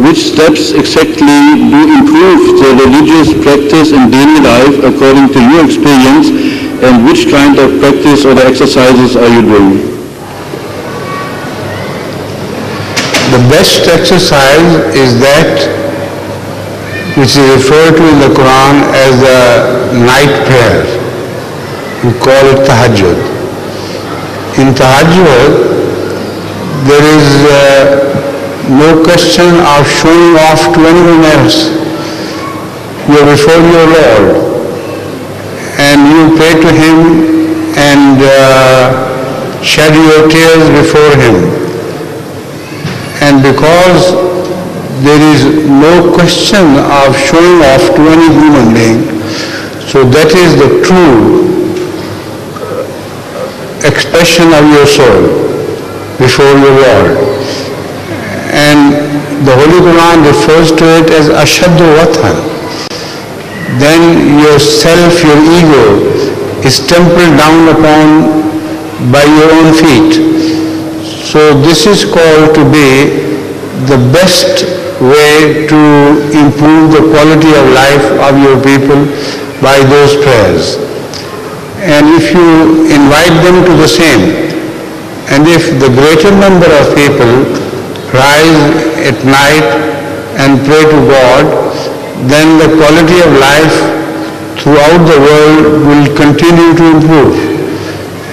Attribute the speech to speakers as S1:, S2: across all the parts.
S1: which steps exactly do improve the religious practice in daily life according to your experience, and which kind of practice or the exercises are you doing?
S2: The best exercise is that which is referred to in the Quran as the night prayer. We call it tahajjud. In tahajjud, there is no question of showing off to anyone else. You are before your Lord and you pray to Him and shed your tears before Him. And because there is no question of showing off to any human being, so that is the true expression of your soul before your Lord. And the Holy Quran refers to it as ashaddu wathan. Then yourself, your ego, is trampled down upon by your own feet. So this is called to be the best way to improve the quality of life of your people by those prayers. And if you invite them to the same, and if the greater number of people rise at night and pray to God, then the quality of life throughout the world will continue to improve.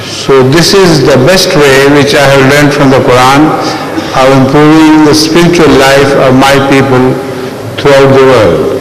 S2: So this is the best way which I have learned from the Quran of improving the spiritual life of my people throughout the world.